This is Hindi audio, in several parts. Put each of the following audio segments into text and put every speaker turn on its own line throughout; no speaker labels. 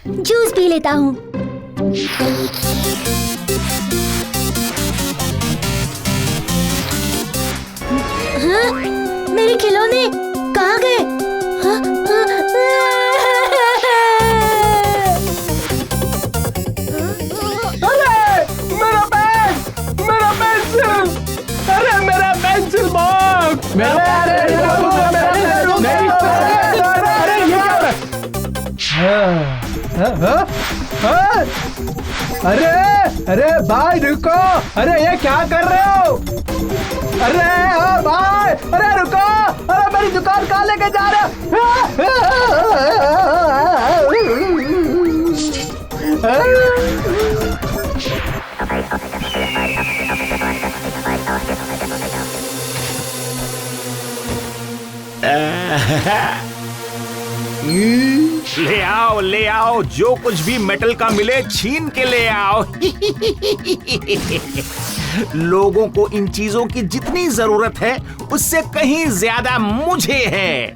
जूस पी लेता हूँ। हाँ? मेरे खिलौने कहाँ गए? हाँ?
अरे मेरा बैग, मेरा पेंसिल, अरे मेरा पेंसिल बॉक्स, अरे अरे भाई रुको, अरे ये क्या कर रहे हो? अरे भाई, अरे रुको, अरे मेरी दुकान कहाँ लेके जा रहे
ले आओ, जो कुछ भी मेटल का मिले छीन के ले आओ। लोगों को इन चीजों की जितनी जरूरत है उससे कहीं ज्यादा मुझे है।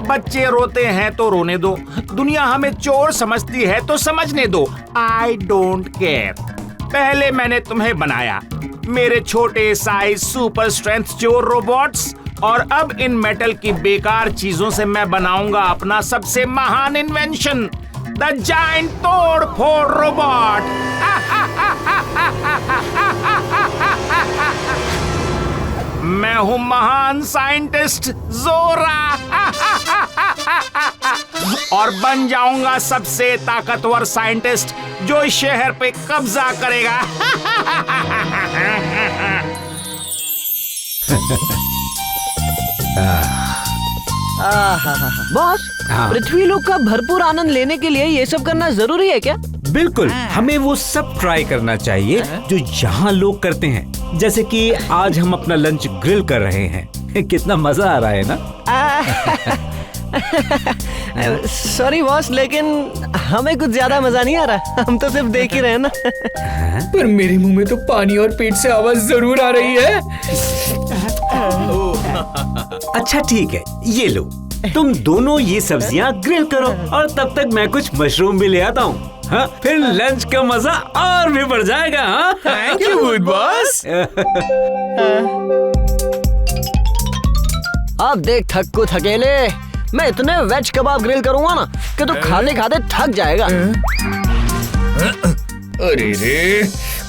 बच्चे रोते हैं तो रोने दो, दुनिया हमें चोर समझती है तो समझने दो। I don't care. पहले मैंने तुम्हें बनाया, मेरे छोटे साइज सुपर स्ट्रेंथ चोर रोबोट्स, और अब इन मेटल की बेकार चीजों से मैं बनाऊंगा अपना सबसे महान इन्वेंशन, द जायंट तोड़ फोड़ रोबोट। मैं हूं महान साइंटिस्ट जोरा, और बन जाऊंगा सबसे ताकतवर साइंटिस्ट जो इस शहर पे कब्जा करेगा।
बॉस, पृथ्वी लोक का भरपूर आनंद लेने के लिए ये सब करना जरूरी है क्या?
बिल्कुल, हमें वो सब ट्राई करना चाहिए जो यहाँ लोग करते हैं। जैसे कि आज हम अपना लंच ग्रिल कर रहे हैं। कितना मजा आ रहा है ना?
सॉरी बॉस, लेकिन हमें कुछ ज्यादा मजा नहीं आ रहा। हम तो सिर्फ देख ही रहे हैं ना।
पर मेरे मुंह में तो पानी और पेट से आवाज जरूर आ रही है।
अच्छा ठीक है, ये लो, तुम दोनों ये सब्जियां ग्रिल करो और तब तक मैं कुछ मशरूम भी ले आता हूँ। हाँ, फिर लंच का मजा और भी बढ़ जाएगा। हाँ?
Thank you good boss.
अब देख थक्कू थकेले, मैं इतने वेज कबाब ग्रिल करूंगा ना कि तू खाते खाते थक जाएगा।
अरे रे,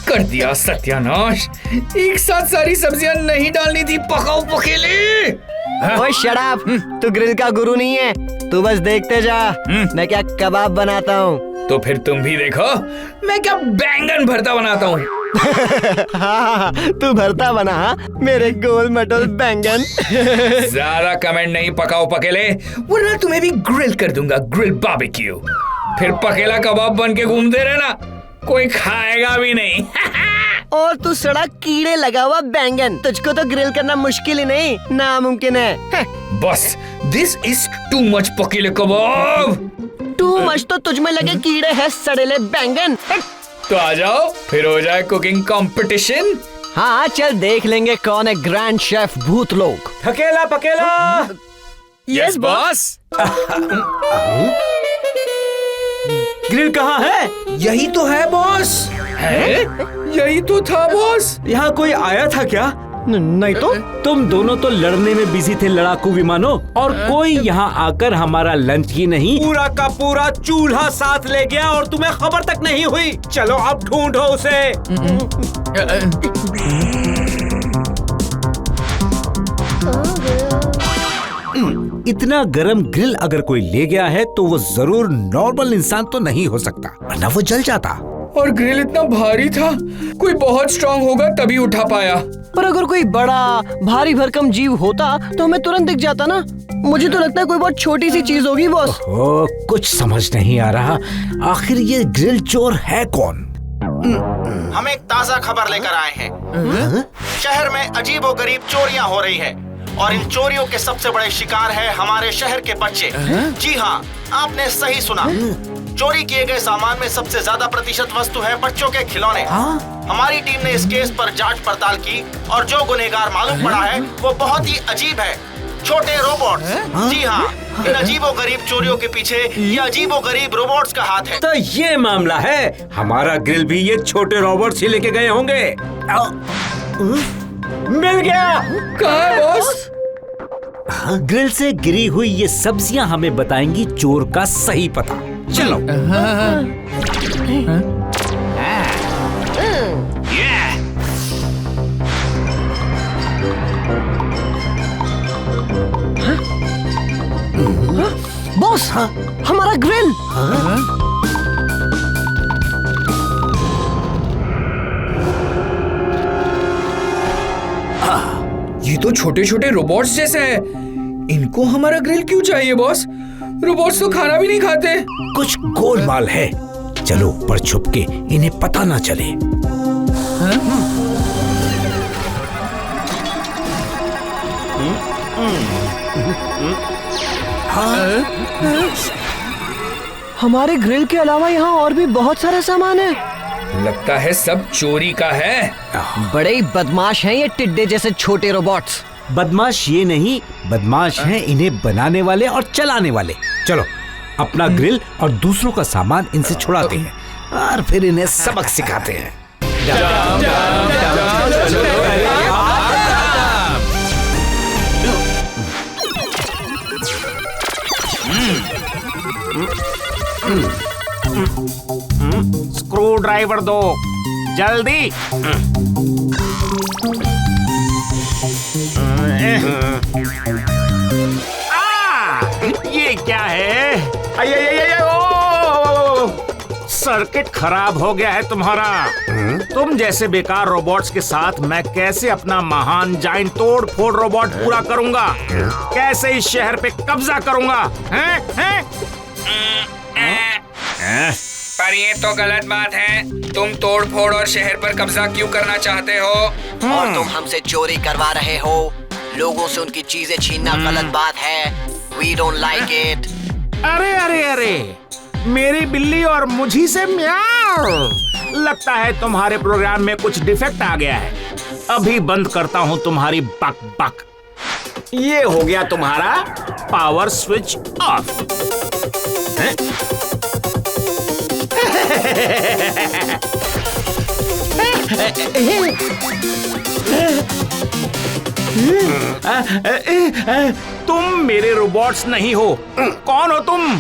कर दिया सत्यानाश। एक साथ सारी सब्जियां नहीं डालनी थी, पकाओ पकेले।
ओए शट अप, तू ग्रिल का गुरु नहीं है, तू बस देखते जा मैं क्या कबाब बनाता हूँ।
तो फिर तुम भी देखो मैं क्या बैंगन भरता बनाता हूँ।
हाँ, तू भरता बना मेरे गोल मटोल बैंगन।
ज्यादा कमेंट नहीं, पकाओ पकेले, वरना तुम्हें भी ग्रिल कर दूंगा, ग्रिल बारबेक्यू। फिर पकेला कबाब बन के घूमते रहना, कोई खाएगा भी नहीं।
और तू सड़ा कीड़े लगा हुआ बैंगन, तुझको तो ग्रिल करना मुश्किल ही नहीं, नामुमकिन है।
बस दिस इज टू मच पकेले कबाब।
टू मच तो तुझ में लगे कीड़े हैं सड़ेले बैंगन।
तो आ जाओ, फिर हो जाए कुकिंग कंपटीशन।
हाँ चल देख लेंगे कौन है ग्रैंड शेफ भूत लोग।
थकेला पकेला।
Yes boss.
ग्रिल कहाँ है?
यही तो है बॉस। है? यही तो था बॉस।
यहाँ कोई आया था क्या?
नहीं तो
तुम दोनों तो लड़ने में बिजी थे लड़ाकू विमानों, और कोई यहाँ आकर हमारा लंच ही नहीं पूरा का पूरा चूल्हा साथ ले गया और तुम्हें खबर तक नहीं हुई। चलो अब ढूंढो उसे। इतना गरम ग्रिल अगर कोई ले गया है तो वो जरूर नॉर्मल इंसान तो नहीं हो सकता, वरना वो जल जाता।
और ग्रिल इतना भारी था, कोई बहुत स्ट्रांग होगा तभी उठा पाया।
पर अगर कोई बड़ा भारी भरकम जीव होता तो हमें तुरंत दिख जाता ना। मुझे तो लगता है कोई बहुत छोटी सी चीज होगी बॉस।
कुछ समझ नहीं आ रहा, आखिर ये ग्रिल चोर है कौन?
हम एक ताजा खबर लेकर आए हैं।
शहर में अजीबोगरीब चोरियां हो रही है और इन चोरियों के सबसे बड़े शिकार है हमारे शहर के बच्चे। जी हाँ, आपने सही सुना। चोरी किए गए सामान में सबसे ज्यादा प्रतिशत वस्तु है बच्चों के खिलौने। हमारी टीम ने इस केस पर जांच पड़ताल की और जो गुनहगार मालूम पड़ा है वो बहुत ही अजीब है, छोटे रोबोट्स। जी हाँ, इन अजीबोगरीब चोरियों के पीछे ये अजीबोगरीब रोबोट्स का हाथ है।
तो ये मामला है, हमारा ग्रिल भी ये छोटे रोबोट्स ही लेके गए होंगे। मिल गया।
कहाँ है बॉस?
ग्रिल से गिरी हुई ये सब्जियां हमें बताएंगी चोर का सही पता। चलो।
बॉस, हमारा ग्रिल।
ये तो छोटे छोटे रोबोट्स जैसे है। इनको हमारा ग्रिल क्यों चाहिए बॉस? रोबोट्स तो खाना भी नहीं खाते।
कुछ गोलमाल है, चलो ऊपर छुप के इन्हें पता ना चले।
हमारे ग्रिल के अलावा यहाँ और भी बहुत सारा सामान है।
लगता है सब चोरी का है।
बड़े ही बदमाश हैं ये टिड्डे जैसे छोटे रोबोट्स।
बदमाश ये नहीं, बदमाश हैं इन्हें बनाने वाले और चलाने वाले। चलो अपना ग्रिल और दूसरों का सामान इनसे छुड़ाते हैं और फिर इन्हें सबक सिखाते हैं।
स्क्रू ड्राइवर दो जल्दी। ये क्या है? सर्किट खराब हो गया है तुम्हारा। तुम जैसे बेकार रोबोट्स के साथ मैं कैसे अपना महान जाइंट तोड़ फोड़ रोबोट पूरा करूंगा? कैसे इस शहर पे कब्जा करूंगा? हैं?
पर ये तो गलत बात है। तुम तोड़ फोड़ और शहर पर कब्जा क्यों करना चाहते हो?
और तुम हमसे चोरी करवा रहे हो। लोगों से उनकी चीजें छीनना गलत बात है। We don't like it.
अरे अरे अरे, मेरी बिल्ली और मुझी से म्याऊ। लगता है तुम्हारे प्रोग्राम में कुछ डिफेक्ट आ गया है। अभी बंद करता हूँ तुम्हारी बक बक। ये हो गया तुम्हारा पावर स्विच ऑफ। तुम मेरे रोबोट्स नहीं हो। कौन हो तुम?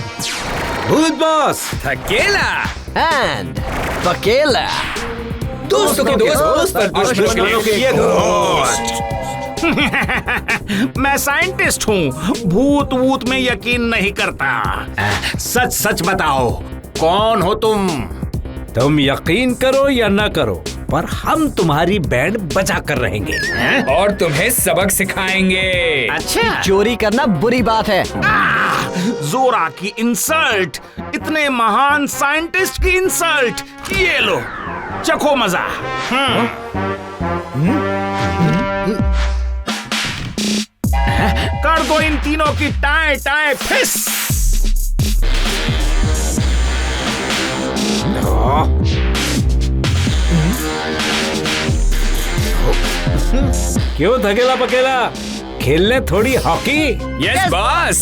भूत बॉस।
थकेला।
And Bakela.
दोस्तों के दोस्त पर दुश्मनों के दोस्त।
मैं साइंटिस्ट हूँ, भूत वूत में यकीन नहीं करता। सच सच बताओ, कौन हो तुम?
तुम यकीन करो या न करो, पर हम तुम्हारी बैंड बजा कर रहेंगे
और तुम्हें सबक सिखाएंगे।
अच्छा,
चोरी करना बुरी बात है।
जोरा की इंसल्ट, इतने महान साइंटिस्ट की इंसल्ट। ये लो, चखो मजा। कर दो इन तीनों की टाए टाए फिस।
क्यों थकेला पकेला, खेलने थोड़ी हॉकी?
Yes boss.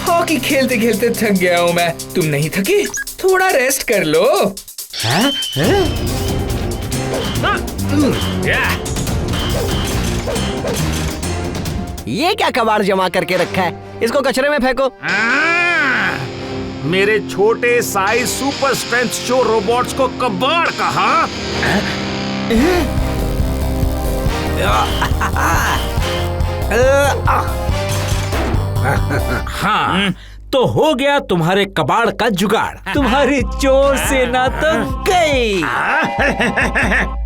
हॉकी खेलते खेलते थक गया हूँ मैं। तुम नहीं थकी? थोड़ा रेस्ट कर लो।
ये क्या कबाड़ जमा करके रखा है? इसको कचरे में फेंको।
मेरे छोटे साइज सुपर स्ट्रेंथ चोर रोबोट्स को कबाड़ कहा।
हाँ, तो हो गया तुम्हारे कबाड़ का जुगाड़। तुम्हारी चोर सेना तो गई।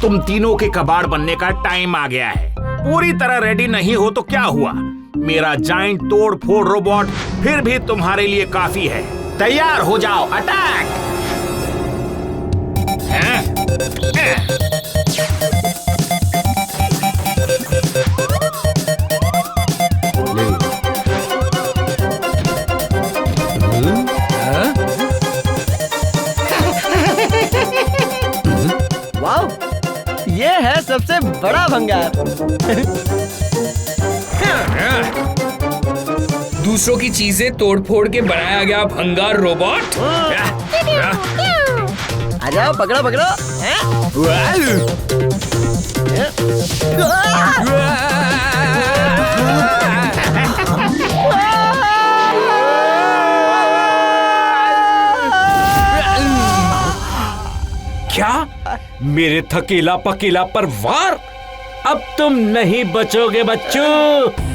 तुम तीनों के कबाड़ बनने का टाइम आ गया है। पूरी तरह रेडी नहीं हो तो क्या हुआ? मेरा जाइंट तोड़ फोड़ रोबोट फिर भी तुम्हारे लिए काफी है। तैयार हो जाओ, अटैक!
वाओ, ये है सबसे बड़ा भंगार।
दूसरों की चीजें तोड़ फोड़ के बनाया गया भंगार रोबोट।
आ जाओ, पकड़ो पकड़ो।
क्या मेरे थकेला पकेला पर वार? अब तुम नहीं बचोगे बच्चों।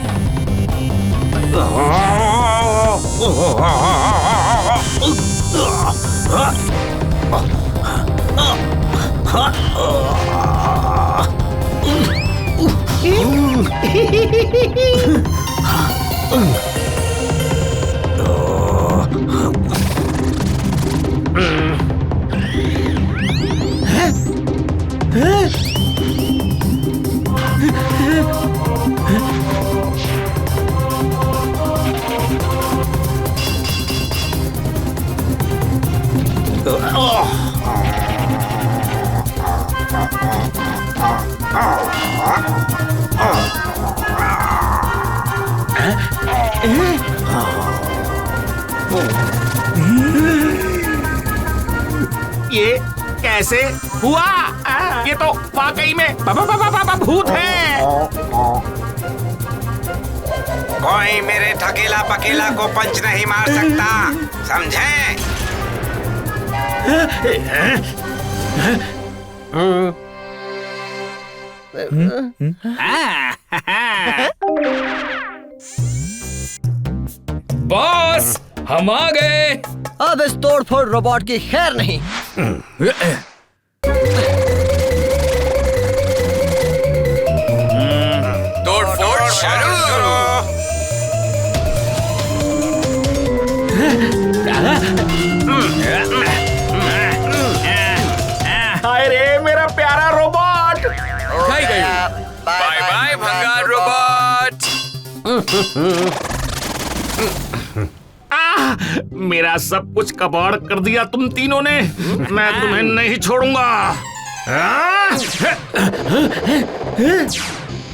ये कैसे हुआ? ये तो वाकई में भूत है।
कोई मेरे थकेला पकेला को पंच नहीं मार सकता, समझे?
बॉस, हम आ गए।
अब इस तोड़ फोड़ रोबोट की खैर नहीं।
तोड़ फोड़ शुरू।
हाय रे मेरा प्यारा रोबोट।
खाई गई।
बाय बाय भंगार रोबोट।
मेरा सब कुछ कबाड़ कर दिया तुम तीनों ने। मैं तुम्हें नहीं छोड़ूंगा।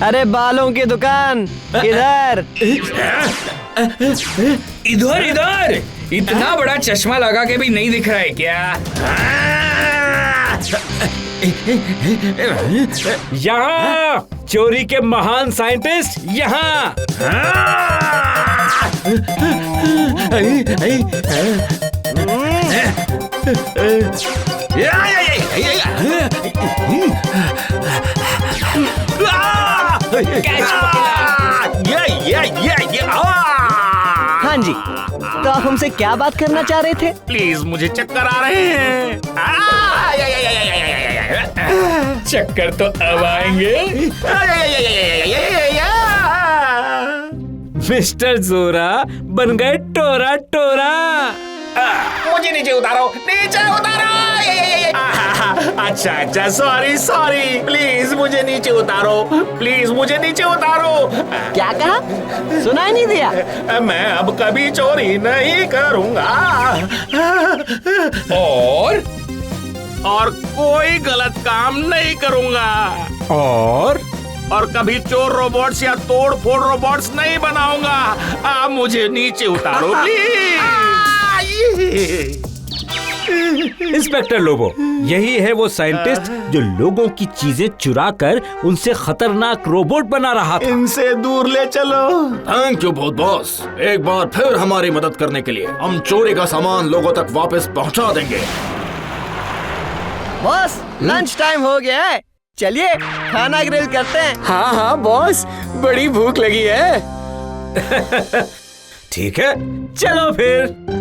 अरे बालों की दुकान इधर।
इधर इधर, इतना बड़ा चश्मा लगा के भी नहीं दिख रहा है क्या?
यहाँ चोरी के महान साइंटिस्ट यहाँ।
हाँ जी, तो आप हमसे क्या बात करना चाह रहे थे?
प्लीज, मुझे चक्कर आ रहे हैं।
चक्कर तो अब आएंगे।
मिस्टर जोरा बन गए टोरा टोरा।
मुझे नीचे उतारो, नीचे उतारो। अच्छा अच्छा, सॉरी सॉरी, प्लीज मुझे नीचे उतारो, प्लीज मुझे नीचे उतारो।
क्या कहा? सुनाई नहीं दिया।
मैं अब कभी चोरी नहीं करूंगा और कोई गलत काम नहीं करूंगा और कभी चोर रोबोट्स या तोड़ फोड़ रोबोट्स नहीं बनाऊंगा। आप मुझे नीचे उतारो प्लीज।
इंस्पेक्टर लोबो, यही है वो साइंटिस्ट जो लोगों की चीजें चुरा कर उनसे खतरनाक रोबोट बना रहा था।
इनसे दूर ले चलो।
थैंक यू भूत बॉस, एक बार फिर हमारी मदद करने के लिए। हम चोरी का सामान लोगों तक वापस पहुंचा देंगे।
बॉस, लंच टाइम हो गया है, चलिए खाना ग्रिल करते हैं।
हाँ हाँ बॉस, बड़ी भूख लगी है।
ठीक है, चलो फिर।